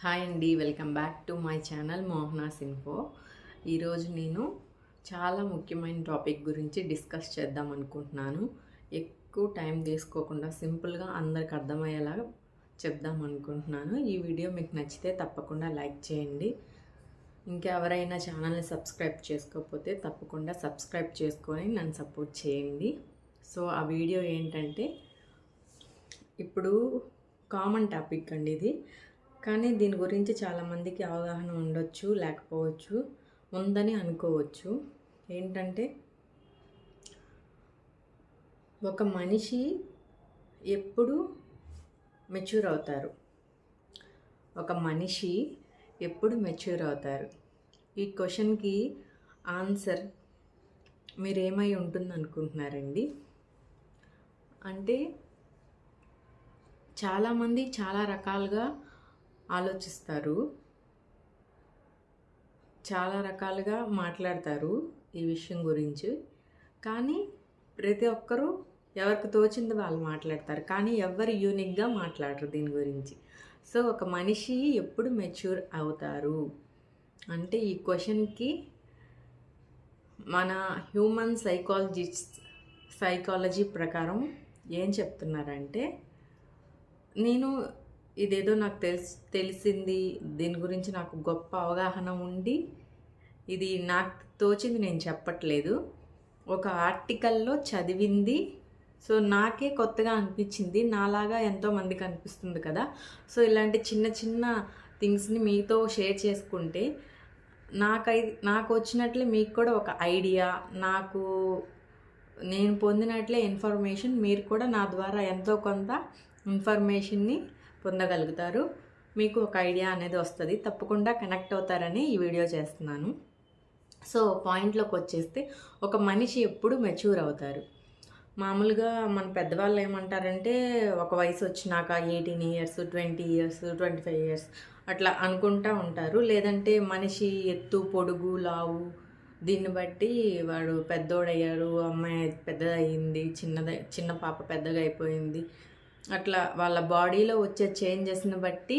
Hi అండి, welcome back to my channel Mohana's info. ఈరోజు నేను చాలా ముఖ్యమైన టాపిక్ గురించి డిస్కస్ చేద్దాం అనుకుంటున్నాను. ఎక్కువ టైం తీసుకోకుండా సింపుల్గా అందరికి అర్థమయ్యేలాగా చెప్దాం అనుకుంటున్నాను. ఈ వీడియో మీకు నచ్చితే తప్పకుండా లైక్ చేయండి. ఇంకెవరైనా ఛానల్ని సబ్స్క్రైబ్ చేసుకోకపోతే తప్పకుండా సబ్స్క్రైబ్ చేసుకొని నన్ను సపోర్ట్ చేయండి. సో ఆ వీడియో ఏంటంటే, ఇప్పుడు కామన్ టాపిక్ అండి ఇది, కానీ దీని గురించి చాలామందికి అవగాహన ఉండొచ్చు, లేకపోవచ్చు, ఉందని అనుకోవచ్చు. ఏంటంటే, ఒక మనిషి ఎప్పుడు మెచ్యూర్ అవుతారు? ఒక మనిషి ఎప్పుడు మెచ్యూర్ అవుతారు? ఈ క్వశ్చన్కి ఆన్సర్ మీరేమై ఉంటుంది అనుకుంటున్నారండి? అంటే చాలామంది చాలా రకాలుగా ఆలోచిస్తారు, చాలా రకాలుగా మాట్లాడతారు ఈ విషయం గురించి. కానీ ప్రతి ఒక్కరూ ఎవరికి తోచింది వాళ్ళు మాట్లాడతారు, కానీ ఎవరు యూనిక్గా మాట్లాడరు దీని గురించి. సో ఒక మనిషి ఎప్పుడు మెచ్యూర్ అవుతారు అంటే, ఈ క్వశ్చన్కి మన హ్యూమన్ సైకాలజీ ప్రకారం ఏం చెప్తున్నారంటే, నేను ఇదేదో నాకు తెలిసింది, దీని గురించి నాకు గొప్ప అవగాహన ఉండి ఇది నాకు తోచింది నేను చెప్పట్లేదు, ఒక ఆర్టికల్లో చదివింది. సో నాకే కొత్తగా అనిపించింది, నాలాగా ఎంతోమందికి అనిపిస్తుంది కదా. సో ఇలాంటి చిన్న చిన్న థింగ్స్ని మీతో షేర్ చేసుకుంటే నాకు వచ్చినట్లే మీకు కూడా ఒక ఐడియా, నేను పొందినట్లే ఇన్ఫర్మేషన్ మీరు కూడా నా ద్వారా ఎంతో కొంత ఇన్ఫర్మేషన్ని పొందగలుగుతారు. మీకు ఒక ఐడియా అనేది వస్తుంది, తప్పకుండా కనెక్ట్ అవుతారని ఈ వీడియో చేస్తున్నాను. సో పాయింట్లోకి వచ్చేస్తే, ఒక మనిషి ఎప్పుడు మెచ్యూర్ అవుతారు? మామూలుగా మన పెద్దవాళ్ళు ఏమంటారంటే, ఒక వయసు వచ్చినాక 18 ఇయర్స్, 20 ఇయర్స్, 25 ఇయర్స్ అట్లా అనుకుంటూ ఉంటారు. లేదంటే మనిషి ఎత్తు, పొడుగు, లావు దీన్ని బట్టి వాడు పెద్దోడయ్యారు, అమ్మాయి పెద్దదయ్యింది, చిన్న పాప పెద్దగా అయిపోయింది, అట్లా వాళ్ళ బాడీలో వచ్చే చేంజెస్ని బట్టి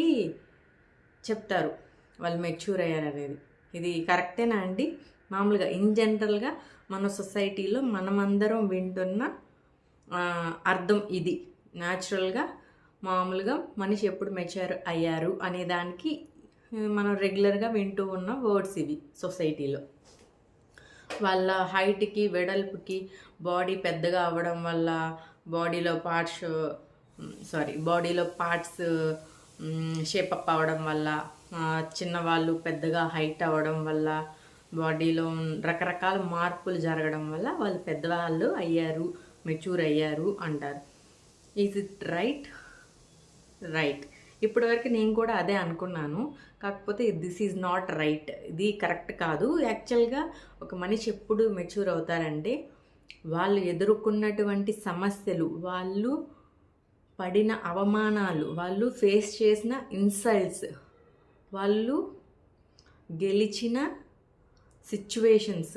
చెప్తారు వాళ్ళు మెచ్యూర్ అయ్యారనేది. ఇది కరెక్టేనా అండి? మామూలుగా ఇన్ జనరల్గా మన సొసైటీలో మనమందరం వింటున్న అర్థం ఇది. న్యాచురల్గా మామూలుగా మనిషి ఎప్పుడు మెచ్యూర్ అయ్యారు అనే దానికి మనం రెగ్యులర్గా వింటూ ఉన్న వర్డ్స్ ఇవి. సొసైటీలో వాళ్ళ హైట్కి, వెడల్పుకి, బాడీ పెద్దగా అవ్వడం వల్ల, బాడీలో పార్ట్స్ షేపప్ అవ్వడం వల్ల, చిన్నవాళ్ళు పెద్దగా హైట్ అవ్వడం వల్ల, బాడీలో రకరకాల మార్పులు జరగడం వల్ల వాళ్ళు పెద్దవాళ్ళు అయ్యారు, మెచ్యూర్ అయ్యారు అంటారు. Is it right? ఇప్పటివరకు నేను కూడా అదే అనుకున్నాను, కాకపోతే దిస్ ఈజ్ నాట్ రైట్. ఇది కరెక్ట్ కాదు. యాక్చువల్గా ఒక మనిషి ఎప్పుడు మెచ్యూర్ అవుతారంటే, వాళ్ళు ఎదుర్కొన్నటువంటి సమస్యలు, వాళ్ళు పడిన అవమానాలు, వాళ్ళు ఫేస్ చేసిన ఇన్సల్ట్స్, వాళ్ళు గెలిచిన సిచ్యువేషన్స్,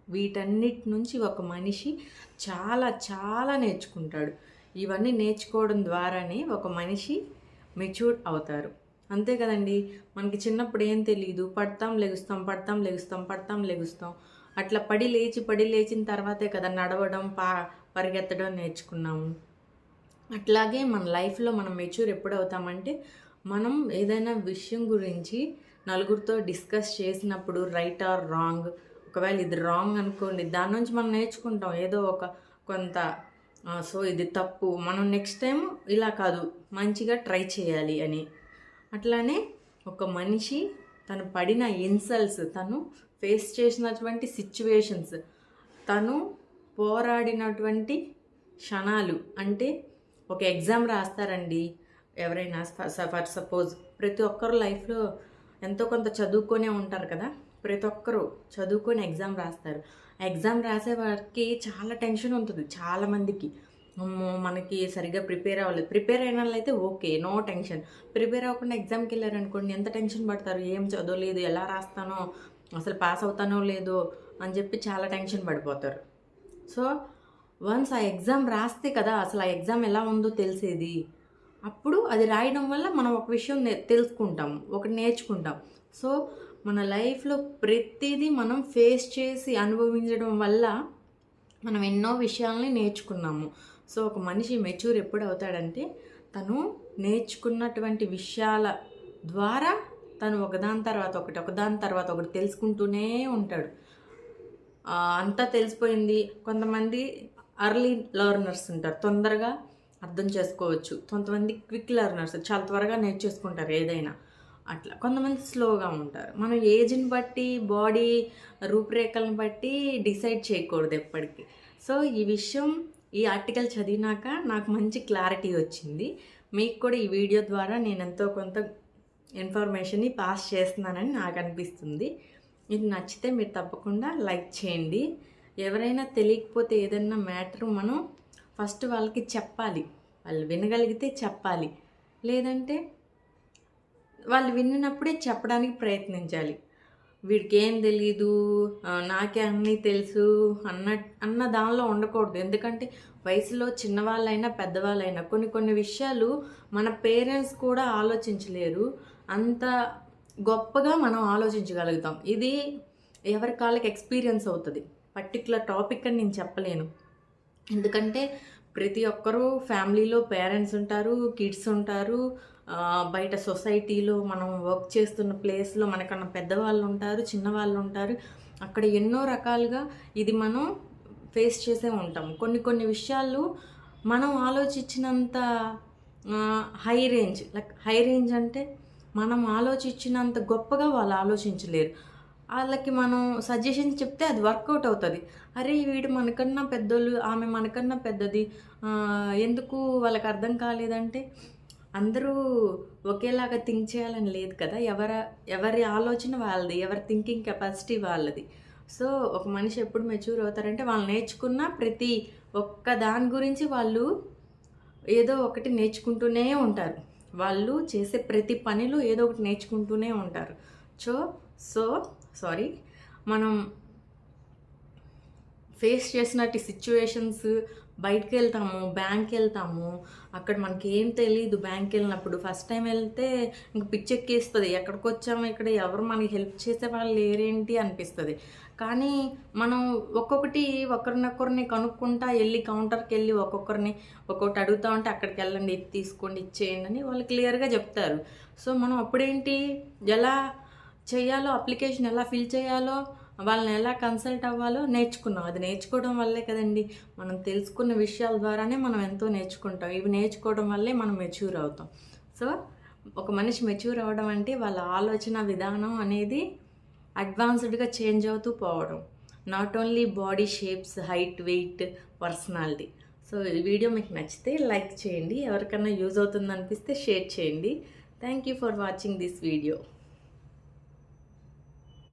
వీటన్నిటి నుంచి ఒక మనిషి చాలా చాలా నేర్చుకుంటాడు. ఇవన్నీ నేర్చుకోవడం ద్వారానే ఒక మనిషి మెచ్యూర్ అవుతారు. అంతే కదండి. మనకి చిన్నప్పుడు ఏం తెలియదు, పడతాం లెగుస్తాం, అట్లా పడి లేచిన తర్వాతే కదా నడవడం, పరిగెత్తడం నేర్చుకున్నాము. అట్లాగే మన లైఫ్లో మనం మెచ్యూర్ ఎప్పుడు అవుతామంటే, మనం ఏదైనా విషయం గురించి నలుగురితో డిస్కస్ చేసినప్పుడు, రైట్ ఆర్ రాంగ్, ఒకవేళ ఇది రాంగ్ అనుకోండి, దాని నుంచి మనం నేర్చుకుంటాం ఏదో కొంత. సో ఇది తప్పు, మనం నెక్స్ట్ టైం ఇలా కాదు, మంచిగా ట్రై చేయాలి అని. అట్లానే ఒక మనిషి తను పడిన ఇన్సల్ట్స్, తను ఫేస్ చేసినటువంటి సిచ్యువేషన్స్, తను పోరాడినటువంటి క్షణాలు. అంటే ఒక ఎగ్జామ్ రాస్తారండి ఎవరైనా, ఫర్ సపోజ్ ప్రతి ఒక్కరు లైఫ్లో ఎంతో కొంత చదువుకొనే ఉంటారు కదా. ప్రతి ఒక్కరూ చదువుకొని ఎగ్జామ్ రాస్తారు. ఎగ్జామ్ రాసే వారికి చాలా టెన్షన్ ఉంటుంది చాలామందికి. అమ్మో మనకి సరిగ్గా ప్రిపేర్ అవ్వలేదు. ప్రిపేర్ అయిన వాళ్ళు అయితే ఓకే, నో టెన్షన్. ప్రిపేర్ అవ్వకుండా ఎగ్జామ్కి వెళ్ళారనుకోండి, ఎంత టెన్షన్ పడతారు, ఏం చదవలేదు, ఎలా రాస్తానో, అసలు పాస్ అవుతానో లేదో అని చెప్పి చాలా టెన్షన్ పడిపోతారు. సో వన్స్ ఆ ఎగ్జామ్ రాస్తే కదా అసలు ఆ ఎగ్జామ్ ఎలా ఉందో తెలిసేది. అప్పుడు అది రాయడం వల్ల మనం ఒక విషయం తెలుసుకుంటాం, ఒకటి నేర్చుకుంటాం. సో మన లైఫ్లో ప్రతిదీ మనం ఫేస్ చేసి అనుభవించడం వల్ల మనం ఎన్నో విషయాల్ని నేర్చుకున్నాము. సో ఒక మనిషి మెచ్యూర్ ఎప్పుడు అవుతాడంటే తను నేర్చుకున్నటువంటి విషయాల ద్వారా తను ఒకదాని తర్వాత ఒకటి తెలుసుకుంటూనే ఉంటాడు. అంతా తెలిసిపోయింది. కొంతమంది అర్లీ లెర్నర్స్ ఉంటారు, తొందరగా అర్థం చేసుకోవచ్చు. కొంతమంది క్విక్ లెర్నర్స్, చాలా త్వరగా నేర్చేసుకుంటారు ఏదైనా. అట్లా కొంతమంది స్లోగా ఉంటారు. మనం ఏజ్ని బట్టి, బాడీ రూపురేఖలను బట్టి డిసైడ్ చేయకూడదు ఎప్పటికీ. సో ఈ విషయం ఈ ఆర్టికల్ చదివినాక నాకు మంచి క్లారిటీ వచ్చింది. మీకు కూడా ఈ వీడియో ద్వారా నేను ఎంతో కొంత ఇన్ఫర్మేషన్ని పాస్ చేస్తున్నానని నాకు అనిపిస్తుంది. ఇది నచ్చితే మీరు తప్పకుండా లైక్ చేయండి. ఎవరైనా తెలియకపోతే ఏదైనా మ్యాటర్ మనం ఫస్ట్ వాళ్ళకి చెప్పాలి. వాళ్ళు వినగలిగితే చెప్పాలి, లేదంటే వాళ్ళు విన్నప్పుడే చెప్పడానికి ప్రయత్నించాలి. వీడికి ఏం తెలీదు, నాకే అన్నీ తెలుసు అన్న దానిలో ఉండకూడదు. ఎందుకంటే వయసులో చిన్నవాళ్ళైనా పెద్దవాళ్ళైనా కొన్ని విషయాలు మన పేరెంట్స్ కూడా ఆలోచించలేరు, అంత గొప్పగా మనం ఆలోచించగలుగుతాం. ఇది ఎవరి కాళ్ళకి ఎక్స్పీరియన్స్ అవుతుంది. పర్టికులర్ టాపిక్ అని నేను చెప్పలేను, ఎందుకంటే ప్రతి ఒక్కరూ ఫ్యామిలీలో పేరెంట్స్ ఉంటారు, కిడ్స్ ఉంటారు, బయట సొసైటీలో మనం వర్క్ చేస్తున్న ప్లేస్లో మనకన్నా పెద్దవాళ్ళు ఉంటారు, చిన్నవాళ్ళు ఉంటారు. అక్కడ ఎన్నో రకాలుగా ఇది మనం ఫేస్ చేసే ఉంటాం. కొన్ని విషయాలు మనం ఆలోచించినంత హై రేంజ్ అంటే మనం ఆలోచించినంత గొప్పగా వాళ్ళు ఆలోచించలేరు. వాళ్ళకి మనం సజెషన్స్ చెప్తే అది వర్కౌట్ అవుతుంది. అరే వీడు మనకన్నా పెద్దోళ్ళు, ఆమె మనకన్నా పెద్దది, ఎందుకు వాళ్ళకి అర్థం కాలేదంటే అందరూ ఒకేలాగా థింక్ చేయాలని లేదు కదా. ఎవరి ఆలోచన వాళ్ళది, ఎవరి థింకింగ్ కెపాసిటీ వాళ్ళది. సో ఒక మనిషి ఎప్పుడు మెచ్యూర్ అవుతారంటే వాళ్ళు నేర్చుకున్న ప్రతి ఒక్క దాని గురించి వాళ్ళు ఏదో ఒకటి నేర్చుకుంటూనే ఉంటారు. వాళ్ళు చేసే ప్రతి పనిలో ఏదో ఒకటి నేర్చుకుంటూనే ఉంటారు. మనం ఫేస్ చేసినట్టు సిచ్యువేషన్స్, బయటకు వెళ్తాము, బ్యాంక్కి వెళ్తాము, అక్కడ మనకి ఏం తెలియదు. బ్యాంక్కి వెళ్ళినప్పుడు ఫస్ట్ టైం వెళ్తే ఇంక పిచ్చెక్కేస్తుంది. ఎక్కడికి వచ్చాము, ఇక్కడ ఎవరు మనకి హెల్ప్ చేసే వాళ్ళు లేరేంటి అనిపిస్తుంది. కానీ మనం ఒకరినొకరిని కనుక్కుంటా వెళ్ళి కౌంటర్కి వెళ్ళి ఒక్కొక్కటి అడుగుతా ఉంటే అక్కడికి వెళ్ళండి, ఇది తీసుకోండి, ఇచ్చేయండి అని వాళ్ళు క్లియర్గా చెప్తారు. సో మనం అప్పుడేంటి, ఎలా చేయాలో, అప్లికేషన్ ఎలా ఫిల్ చేయాలో, వాళ్ళని ఎలా కన్సల్ట్ అవ్వాలో నేర్చుకున్నాం. అది నేర్చుకోవడం వల్లే కదండి, మనం తెలుసుకున్న విషయాల ద్వారానే మనం ఎంతో నేర్చుకుంటాం. ఇవి నేర్చుకోవడం వల్లే మనం మెచ్యూర్ అవుతాం. సో ఒక మనిషి మెచ్యూర్ అవ్వడం అంటే వాళ్ళ ఆలోచన విధానం అనేది అడ్వాన్స్డ్గా చేంజ్ అవుతూ పోవడం. Not only body shapes, height, weight, personality. So ఈ వీడియో మీకు నచ్చితే లైక్ చేయండి, ఎవరికైనా యూజ్ అవుతుంది అనిపిస్తే షేర్ చేయండి. Thank you for watching this video.